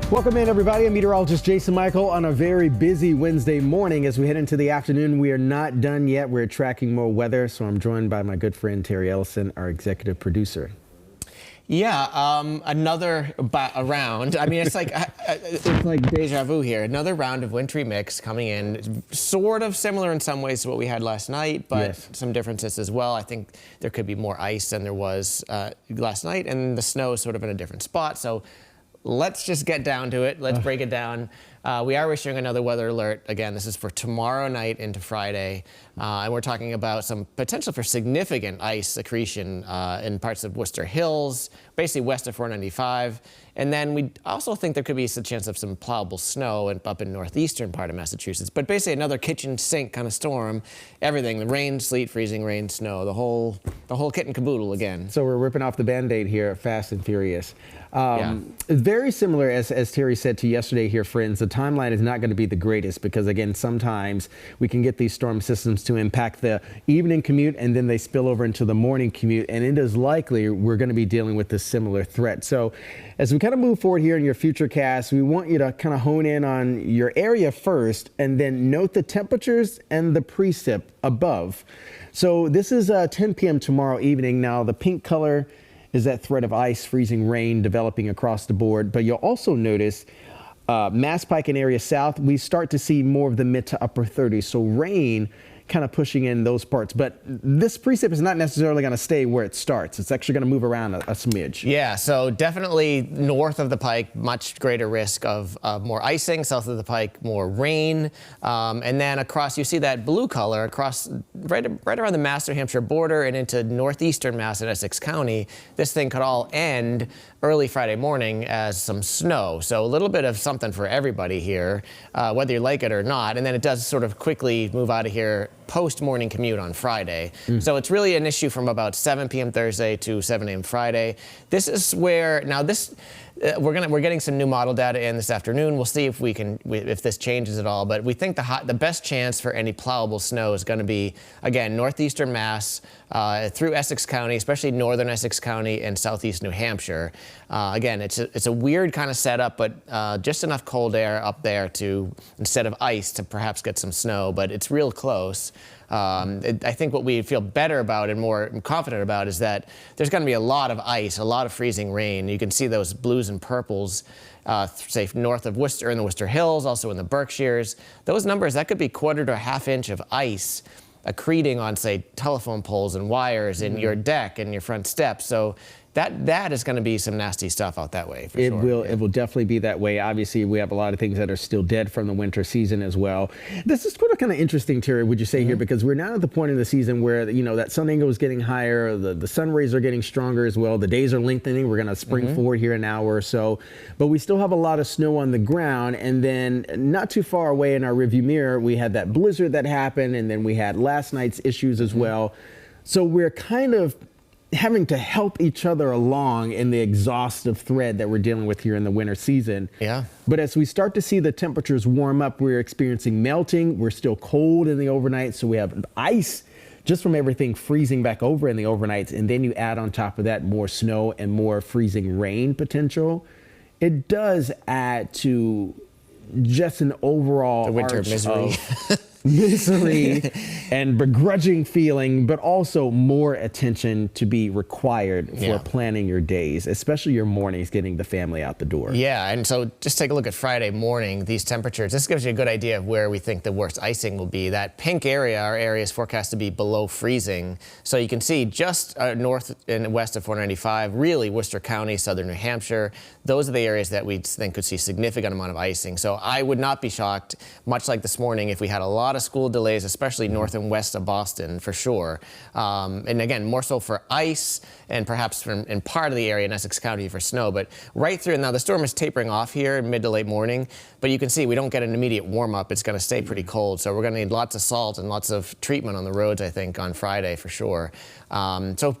Welcome in, everybody. I'm meteorologist Jason Mikell on a very busy Wednesday morning. As we head into the afternoon, we are not done yet. We're tracking more weather, so I'm joined by my good friend Terry Eliasen, our executive producer. Yeah, another round. I mean, it's like deja vu here. Another round of wintry mix coming in, sort of similar in some ways to what we had last night, but yes, some differences as well. I think there could be more ice than there was last night, and the snow is sort of in a different spot. So let's just get down to it. Let's break it down. We are issuing another weather alert. Again, this is for tomorrow night into Friday. And we're talking about some potential for significant ice accretion in parts of Worcester Hills, basically west of 495. And then we also think there could be a chance of some plowable snow up in northeastern part of Massachusetts. But basically another kitchen sink kind of storm. Everything, the rain, sleet, freezing, rain, snow, the whole kit and caboodle again. So we're ripping off the Band-Aid here, fast and furious. Very similar, as Terry said to yesterday here, friends. The timeline is not going to be the greatest because, again, sometimes we can get these storm systems to impact the evening commute and then they spill over into the morning commute. And it is likely we're going to be dealing with a similar threat. So as we kind of move forward here in your future cast, we want you to kind of hone in on your area first and then note the temperatures and the precip above. So this is 10 p.m. tomorrow evening. Now, the pink color is that threat of ice, freezing rain developing across the board. But you'll also notice Mass Pike and area south, we start to see more of the mid to upper 30s. So rain kind of pushing in those parts. But this precip is not necessarily going to stay where it starts. It's actually going to move around a smidge. Yeah, so definitely north of the Pike, much greater risk of more icing. South of the Pike, more rain. And then across, you see that blue color across right around the Mass New Hampshire border and into northeastern Mass and Essex County. This thing could all end early Friday morning as some snow. So a little bit of something for everybody here, whether you like it or not. And then it does sort of quickly move out of here post-morning commute on Friday. So it's really an issue from about 7 p.m. Thursday to 7 a.m. Friday. This is where, now this, we're getting some new model data in this afternoon. We'll see if if this changes at all. But we think the best chance for any plowable snow is going to be, again, northeastern Mass through Essex County, especially northern Essex County and southeast New Hampshire. Again, it's a weird kind of setup, but just enough cold air up there to, instead of ice, to perhaps get some snow. But it's real close. I think what we feel better about and more confident about is that there's going to be a lot of ice, a lot of freezing rain. You can see those blues and purples, say north of Worcester in the Worcester Hills, also in the Berkshires. Those numbers, that could be quarter to a half inch of ice accreting on, say, telephone poles and wires in your deck and your front steps. So that is going to be some nasty stuff out that way, for sure. It will definitely be that way. Obviously, we have a lot of things that are still dead from the winter season as well. This is kind of interesting, Terry, would you say here, because we're now at the point in the season where, you know, that sun angle is getting higher, the sun rays are getting stronger as well, the days are lengthening. We're going to spring forward here an hour or so, but we still have a lot of snow on the ground. And then not too far away in our rearview mirror, we had that blizzard that happened, and then we had last night's issues as well. So we're kind of having to help each other along in the exhaustive thread that we're dealing with here in the winter season. Yeah. But as we start to see the temperatures warm up, we're experiencing melting. We're still cold in the overnight, so we have ice just from everything freezing back over in the overnights. And then you add on top of that more snow and more freezing rain potential. It does add to just an overall winter misery. Misery and begrudging feeling, but also more attention to be required for planning your days, especially your mornings, getting the family out the door. Yeah, and so just take a look at Friday morning, these temperatures. This gives you a good idea of where we think the worst icing will be. That pink area, our area is forecast to be below freezing. So you can see just north and west of 495, really Worcester County, southern New Hampshire. Those are the areas that we think could see significant amount of icing. So I would not be shocked, much like this morning, if we had a lot of school delays, especially north and west of Boston, for sure. And again, more so for ice and perhaps in part of the area in Essex County for snow, but right through. Now the storm is tapering off here mid to late morning, but you can see we don't get an immediate warm up. It's going to stay pretty cold. So we're going to need lots of salt and lots of treatment on the roads, I think, on Friday for sure. So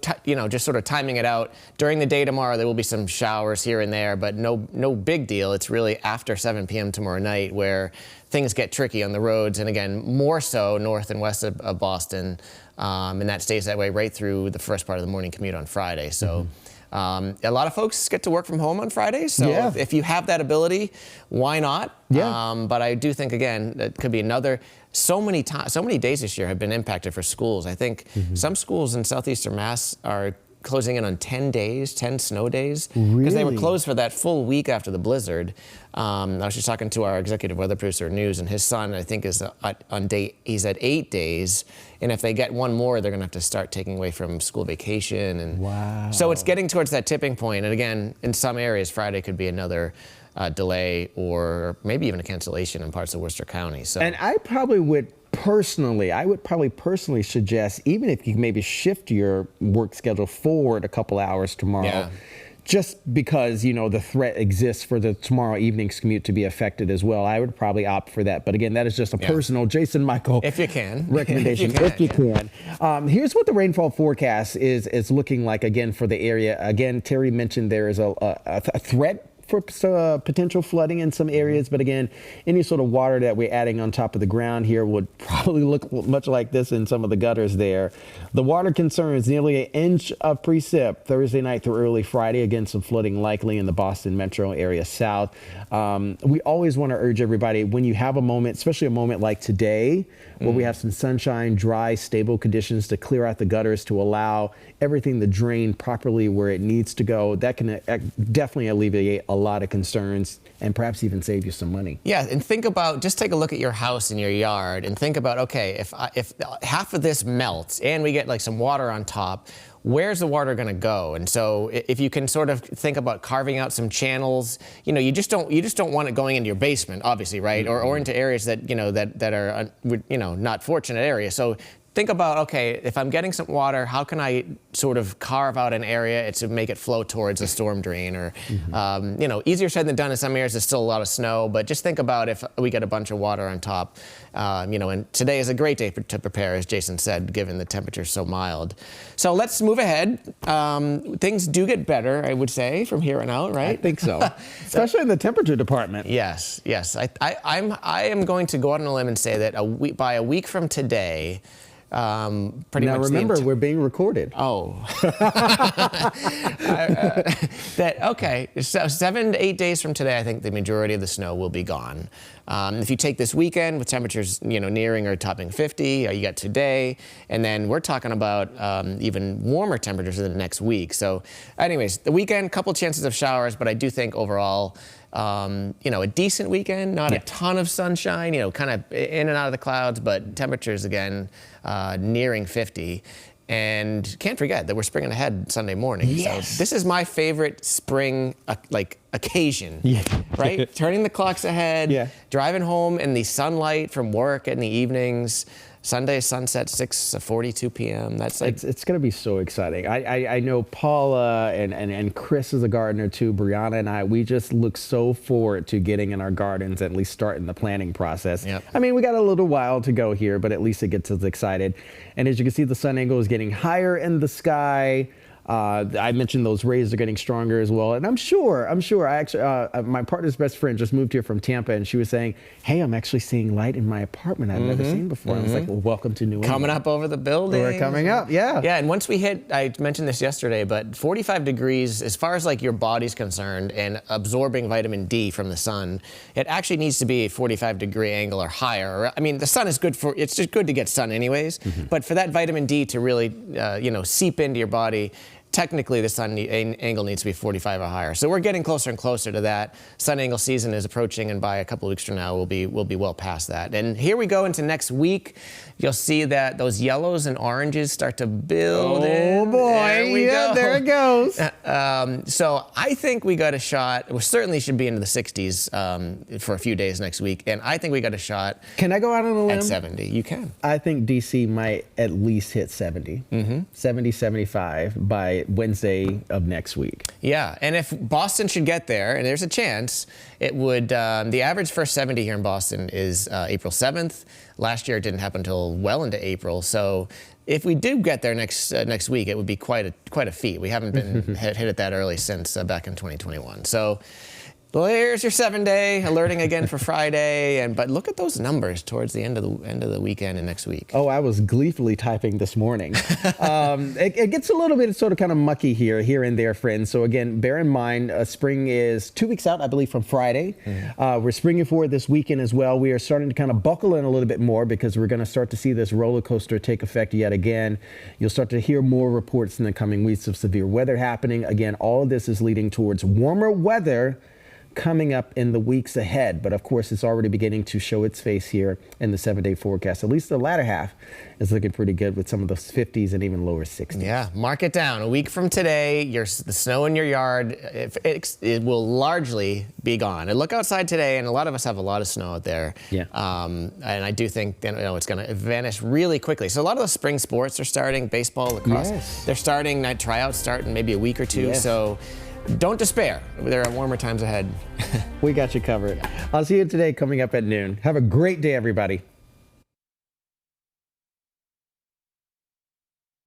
just sort of timing it out. During the day tomorrow, there will be some showers here and there, but no big deal. It's really after 7 p.m. tomorrow night where things get tricky on the roads, and again, more so north and west of Boston, and that stays that way right through the first part of the morning commute on Friday. So A lot of folks get to work from home on Fridays, so if you have that ability, why not? But I do think, again, it could be another. So many days this year have been impacted for schools. I think some schools in southeastern Mass are closing in on 10 days, 10 snow days, because they were closed for that full week after the blizzard. I was just talking to our executive weather producer, News, and his son, I think, is he's at 8 days, and if they get one more, they're going to have to start taking away from school vacation. And so it's getting towards that tipping point. And again, in some areas, Friday could be another delay or maybe even a cancellation in parts of Worcester County. So, and I would probably personally suggest, even if you maybe shift your work schedule forward a couple hours tomorrow, just because, you know, the threat exists for the tomorrow evening's commute to be affected as well. I would probably opt for that. But again, that is just a personal Jason Mikell if you can recommendation. If you can. Here's what the rainfall forecast is looking like again for the area. Again, Terry mentioned there is a threat for potential flooding in some areas, but again, any sort of water that we're adding on top of the ground here would probably look much like this in some of the gutters there. The water concerns nearly an inch of precip Thursday night through early Friday. Again, some flooding likely in the Boston metro area south. We always want to urge everybody, when you have a moment, especially a moment like today, where we have some sunshine, dry, stable conditions, to clear out the gutters, to allow everything to drain properly where it needs to go. That can definitely alleviate a lot of concerns and perhaps even save you some money. Yeah, and think about, just take a look at your house and your yard and think about, okay, if half of this melts and we get like some water on top, where's the water going to go? And so if you can sort of think about carving out some channels, you know, you just don't want it going into your basement, obviously, right? Or into areas that, you know, that are, you know, not fortunate areas. So think about, okay, if I'm getting some water, how can I sort of carve out an area to make it flow towards a storm drain? Or, you know, easier said than done in some areas. There's still a lot of snow, but just think about if we get a bunch of water on top, you know, and today is a great day to prepare, as Jason said, given the temperature's so mild. So let's move ahead. Things do get better, I would say, from here on out, right? I think so, especially in the temperature department. Yes. I am going to go out on a limb and say that by a week from today, pretty now much remember, we're being recorded. Okay, so 7 to 8 days from today, I think the majority of the snow will be gone. If you take this weekend with temperatures, you know, nearing or topping 50, you got today, and then we're talking about even warmer temperatures in the next week. So anyways, the weekend, couple chances of showers, but I do think overall, you know, a decent weekend, not a ton of sunshine, you know, kind of in and out of the clouds, but temperatures again nearing 50. And can't forget that we're springing ahead Sunday morning. Yes. So this is my favorite spring occasion, right? Turning the clocks ahead, driving home in the sunlight from work in the evenings. Sunday sunset 6:42 p.m. That's like it's going to be so exciting. I know Paula and Chris is a gardener too. Brianna and I, we just look so forward to getting in our gardens, at least starting the planning process. I mean, we got a little while to go here, but at least it gets us excited. And as you can see, the sun angle is getting higher in the sky. I mentioned those rays are getting stronger as well. And I'm sure, I actually, my partner's best friend just moved here from Tampa, and she was saying, hey, I'm actually seeing light in my apartment I've never seen before. I was like, well, welcome to New England. Coming up over the building. We're coming up, yeah. And once we hit, I mentioned this yesterday, but 45 degrees, as far as like your body's concerned and absorbing vitamin D from the sun, it actually needs to be a 45-degree angle or higher. I mean, the sun is good it's just good to get sun anyways, but for that vitamin D to really, you know, seep into your body, technically the sun angle needs to be 45 or higher. So we're getting closer and closer to that. Sun angle season is approaching, and by a couple of weeks from now, we'll be well past that. And here we go into next week. You'll see that those yellows and oranges start to build in. Oh boy, there it goes. So I think we got a shot. We certainly should be into the 60s for a few days next week, and I think we got a shot. Can I go out on a limb? At 70, you can. I think DC might at least hit 70, 70, 75 by Wednesday of next week. Yeah, and if Boston should get there, and there's a chance, it would, the average first 70 here in Boston is April 7th. Last year it didn't happen until well into April. So if we do get there next week, it would be quite a feat. We haven't been hit it that early since back in 2021. So Well, here's your 7-day, alerting again for Friday, but look at those numbers towards the end of the weekend and next week. Oh, I was gleefully typing this morning. It gets a little bit sort of kind of mucky here and there, friends. So again, bear in mind, spring is 2 weeks out, I believe, from Friday. We're springing forward this weekend as well. We are starting to kind of buckle in a little bit more because we're going to start to see this roller coaster take effect yet again. You'll start to hear more reports in the coming weeks of severe weather happening. Again, all of this is leading towards warmer weather coming up in the weeks ahead. But of course, it's already beginning to show its face here in the 7-day forecast. At least the latter half is looking pretty good with some of those 50s and even lower 60s. Yeah, mark it down. A week from today, the snow in your yard, it will largely be gone. And look outside today, and a lot of us have a lot of snow out there. Yeah. And I do think it's going to vanish really quickly. So a lot of those spring sports are starting, baseball, lacrosse. Yes. They're starting, night tryouts start in maybe a week or two. Yes. So don't despair. There are warmer times ahead. We got you covered. I'll see you today coming up at noon. Have a great day, everybody.